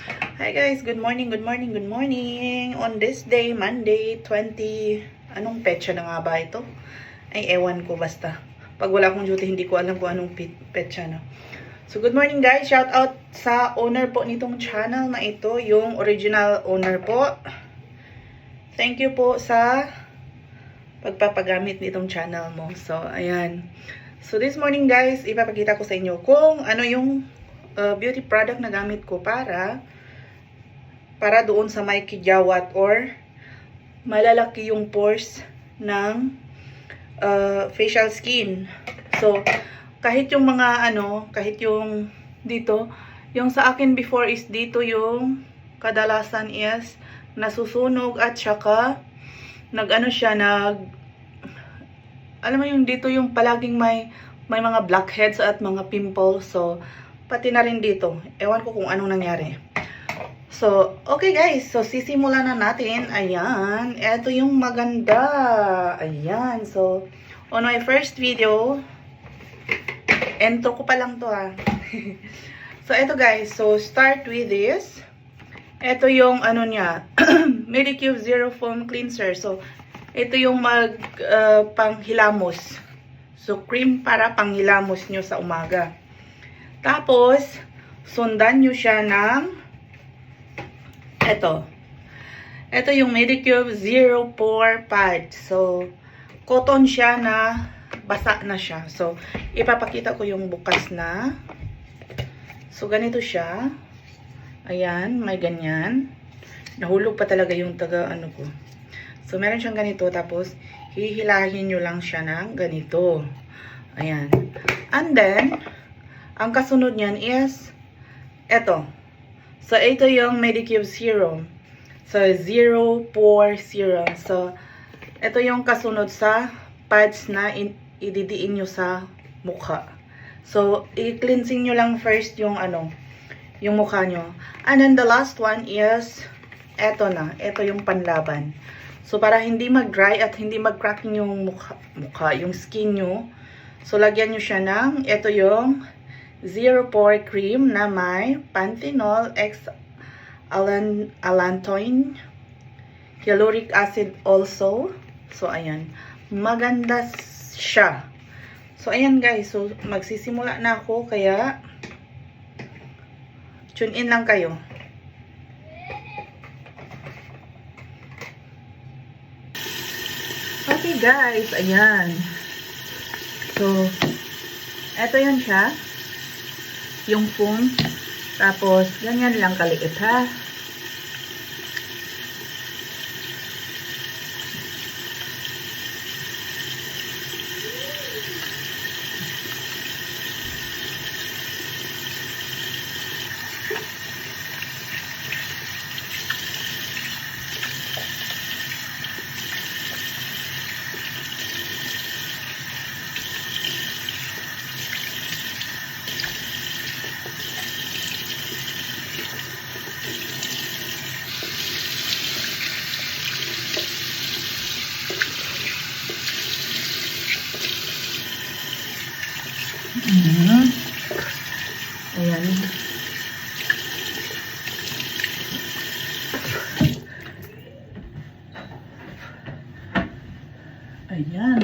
Hi guys, good morning, good morning, good morning. On this day, Monday, 20, anong petsa na nga ba ito? Ay, ewan ko basta. Pag wala akong duty, hindi ko alam kung anong petsa na. So, good morning guys. Shout out sa owner po nitong channel na ito, yung original owner po. Thank you po sa pagpapagamit nitong channel mo. So, ayan. So, this morning guys, ipapakita ko sa inyo kung ano yung beauty product na gamit ko para doon sa may kijawat or malalaki yung pores ng facial skin. So, kahit yung mga kahit yung dito, yung sa akin before is dito yung kadalasan is nasusunog at saka siya, alam mo yung dito yung palaging may mga blackheads at mga pimples. So, pati na rin dito. Ewan ko kung anong nangyari. So, okay guys. So, sisimulan na natin. Ayan. Ito yung maganda. Ayan. So, on my first video, intro ko pa lang to ha. So, ito guys. So, start with this. Ito yung niya. Medicube Zero Foam Cleanser. So, ito yung panghilamos. So, cream para panghilamos nyo sa umaga. Tapos, sundan nyo siya ng ito. Ito yung Medicube Zero Pore Pad. So, cotton siya na basa na siya. So, ipapakita ko yung bukas na. So, ganito siya. Ayan, may ganyan. Nahulog pa talaga yung ko. So, meron siyang ganito. Tapos, hihilahin nyo lang siya ng ganito. Ayan. And then, ang kasunod niyan is ito. So, ito yung Medicube Serum. So, Zero Pore Serum. So, ito yung kasunod sa pads na ididiin nyo sa mukha. So, i-cleansing nyo lang first yung yung mukha nyo. And then, the last one is ito na. Ito yung panlaban. So, para hindi mag-dry at hindi mag-cracking yung mukha, yung skin nyo. So, lagyan nyo siya ng ito yung Zero Pore Cream na may Panthenol X Allantoin Hyaluronic Acid also. So, ayan. Maganda siya. So, ayan guys. So, magsisimula na ako. Kaya, tune in lang kayo. Okay guys. Ayan. So, eto yan siya. Yung foam. Tapos, ganyan lang kaliit ha. Ayan. Ayan.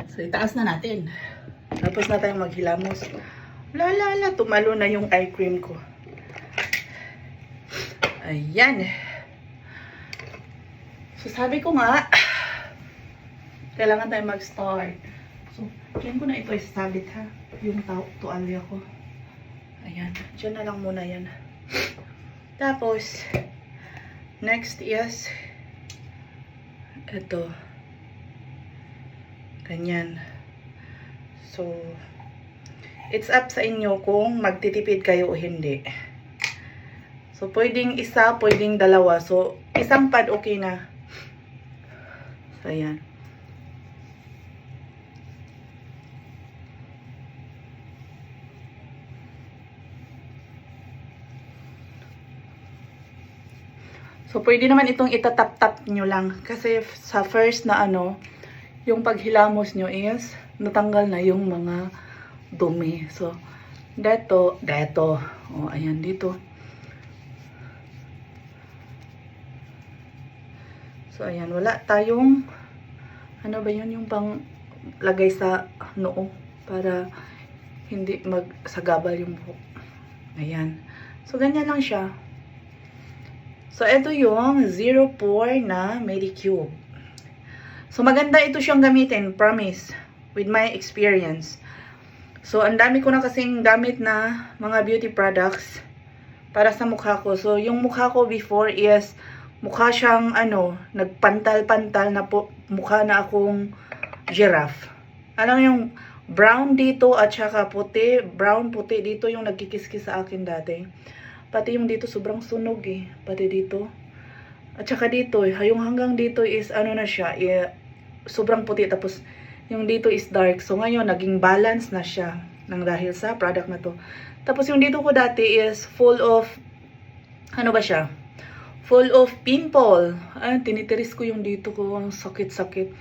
So, itaas na natin. Tapos na tayong maghilamos. Lala, tumalo na yung eye cream ko. Ayan. So, sabi ko nga, kailangan tayo mag-start. So, dyan ko na ito isabit ha. Yung tuwalya ko. Ayan. Dyan na lang muna yan. Tapos, next is ito. Ganyan. So, it's up sa inyo kung magtitipid kayo o hindi. So, pwedeng isa, pwedeng dalawa. So, isang pad okay na. So, ayan. So, pwede naman itong itatap-tap nyo lang. Kasi sa first na yung paghilamos nyo is natanggal na yung mga dumi. So, Dito. Oh, ayan dito. So, ayan. Wala tayong, ano ba yun? Yung pang lagay sa noo para hindi magsagabal yung buhok. Ayan. So, ganyan lang siya. So, ito yung 04 na Medicube. So, maganda ito siyang gamitin. Promise. With my experience. So, ang dami ko na kasing gamit na mga beauty products para sa mukha ko. So, yung mukha ko before is mukha siyang nagpantal-pantal na mukha na akong giraffe. Alam yung brown dito at saka puti, brown puti dito yung nagkikiskis sa akin dati. Pati yung dito sobrang sunog eh. Pati dito. At saka dito, yung hanggang dito is na siya, sobrang puti tapos yung dito is dark. So ngayon naging balance na siya nang dahil sa product na to. Tapos yung dito ko dati is full of siya? Full of pimple. Tinitiris ko yung dito ko, sakit-sakit.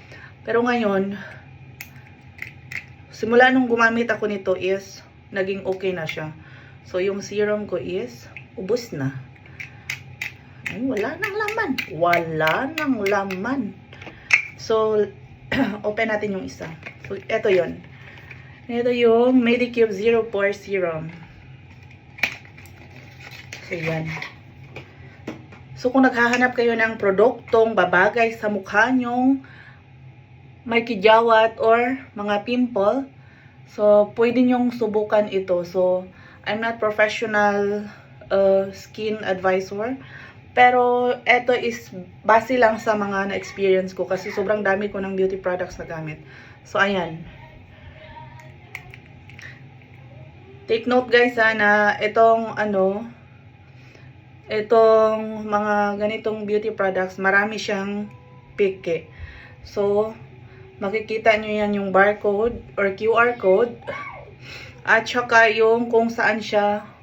Pero ngayon simula nung gumamit ako nito is naging okay na siya. So yung serum ko is ubos na. Ay, wala nang laman. Wala nang laman. So open natin yung isa. So, ito yon. Ito yung Medicube 04 Serum. So, yan. So, kung naghahanap kayo ng produktong babagay sa mukha nyong may kidyawat or mga pimple, so, pwede nyong subukan ito. So, I'm not professional skin advisor. Pero, ito is base lang sa mga na-experience ko kasi sobrang dami ko ng beauty products na gamit. So, ayan. Take note guys na itong mga ganitong beauty products, marami siyang peke. So, makikita nyo yan yung barcode or QR code. At saka yung kung saan siya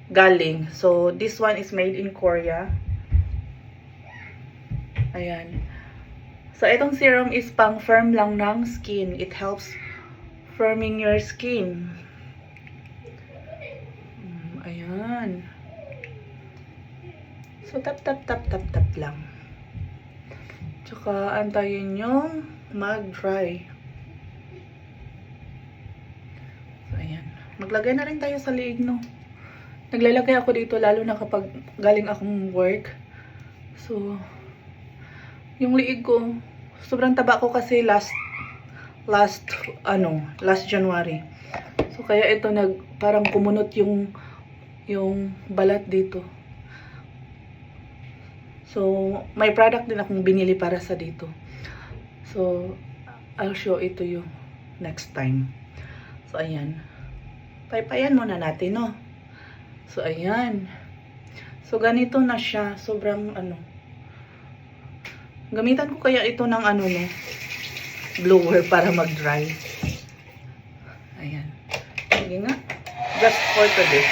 galing. So, this one is made in Korea. Ayan. So, itong serum is pang firm lang ng skin. It helps firming your skin. Ayan. So, tap lang. Tsaka, antayin yung mag-dry. So, ayan. Maglagay na rin tayo sa liig, no? Naglalagay ako dito lalo na kapag galing akong work. So, yung liig ko, sobrang taba ko kasi last January. So, kaya ito parang kumunot yung balat dito. So, may product din akong binili para sa dito. So, I'll show it to you next time. So, ayan. Paypayan muna natin, no? So, ayan. So, ganito na siya. Sobrang, gamitan ko kaya ito ng, blower para mag-dry. Ayan. Sige nga. Just for today.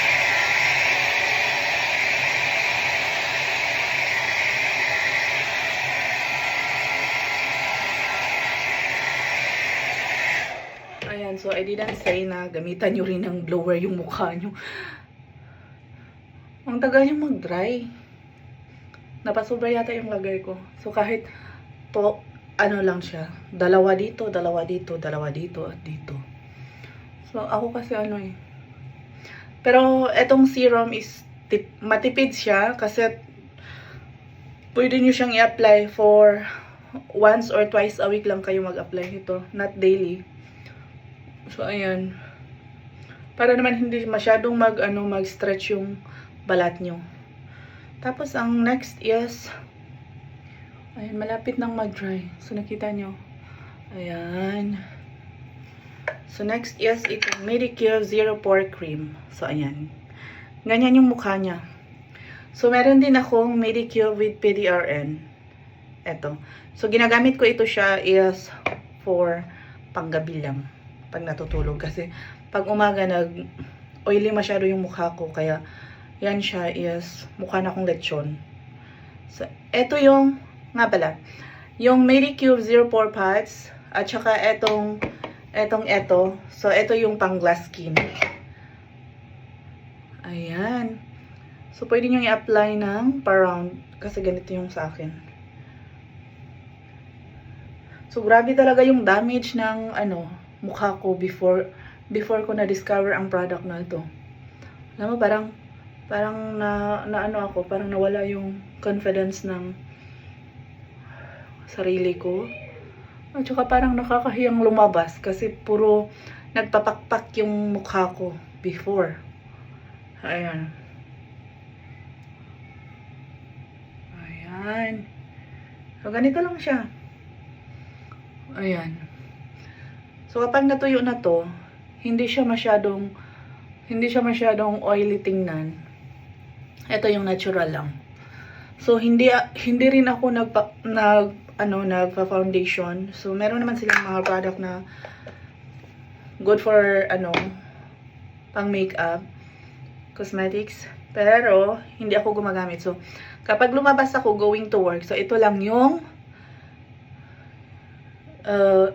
Ayan. So, I didn't say na gamitan nyo rin ng blower yung mukha nyo. Ang tagal yung mag-dry. Napasobra yata yung lagay ko. So, kahit lang siya. Dalawa dito, at dito. So, ako kasi Pero, etong serum is matipid siya kasi pwede nyo siyang i-apply for once or twice a week lang kayo mag-apply nito. Not daily. So, ayan. Para naman hindi masyadong mag-stretch yung balat nyo. Tapos, ang next is, ayan, malapit nang mag-dry. So, nakita nyo. Ayan. So, next is itong Medicure Zero Pore Cream. So, ayan. Ganyan yung mukha niya. So, meron din akong Medicure with PDRN. Eto. So, ginagamit ko ito siya is for panggabi lang. Pag natutulog. Kasi, pag umaga oily masyado yung mukha ko. Kaya, yan siya is mukha na akong lechon. So, ito yung, nga pala, yung Medicube Zero Pore Pads, at saka etong Eto. So, ito yung pang glass skin. Ayan. So, pwede nyo i-apply ng pa-round. Kasi ganito yung sa akin. So, grabe talaga yung damage ng, mukha ko before ko na-discover ang product na ito. Alam mo, parang parang nawala yung confidence ng sarili ko. At saka parang nakakahiyang lumabas kasi puro nagpapakpak yung mukha ko before. Ayan. So, ganito lang siya. Ayan. So, kapag natuyo na to, hindi siya masyadong oily tingnan. Ito yung natural lang. So, hindi rin ako nagpa-foundation. So, meron naman silang mga product na good for, pang makeup, cosmetics. Pero, hindi ako gumagamit. So, kapag lumabas ako going to work, so, ito lang yung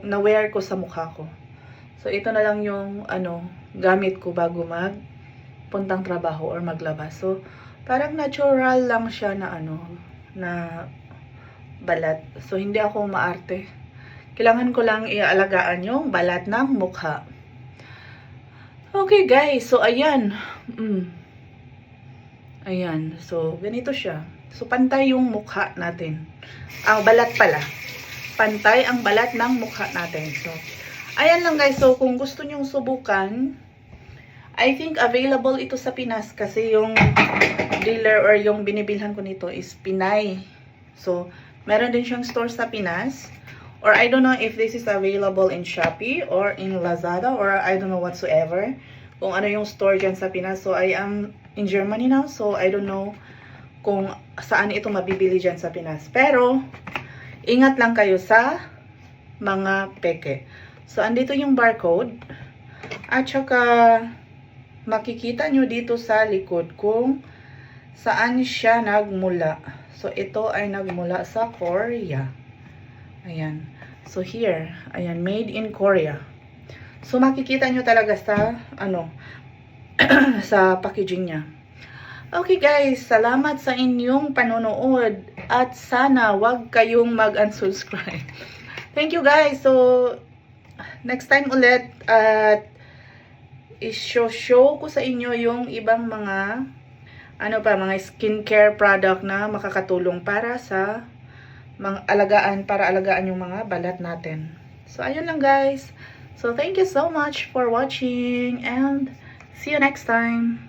na-wear ko sa mukha ko. So, ito na lang yung, gamit ko bago puntang trabaho or maglabas. So, parang natural lang siya na, na balat. So, hindi ako maarte. Kailangan ko lang ialagaan yung balat ng mukha. Okay, guys. So, ayan. Ayan. So, ganito siya. So, pantay yung mukha natin. Balat pala. Pantay ang balat ng mukha natin. So, ayan lang guys. So, kung gusto nyong subukan, I think available ito sa Pinas kasi yung dealer or yung binibilhan ko nito is Pinay. So, meron din siyang store sa Pinas. Or I don't know if this is available in Shopee or in Lazada or I don't know whatsoever. Kung ano yung store dyan sa Pinas. So, I am in Germany now. So, I don't know kung saan ito mabibili dyan sa Pinas. Pero, ingat lang kayo sa mga peke. So, andito yung barcode. At saka, makikita nyo dito sa likod kung saan siya nagmula. So, ito ay nagmula sa Korea. Ayan. So, here. Ayan, made in Korea. So, makikita nyo talaga sa, sa packaging niya. Okay guys, salamat sa inyong panonood. At sana wag kayong mag-unsubscribe. Thank you guys. So, next time ulit at i-show ko sa inyo yung ibang mga mga skincare product na makakatulong para sa alagaan yung mga balat natin. So, ayun lang guys. So, thank you so much for watching and see you next time.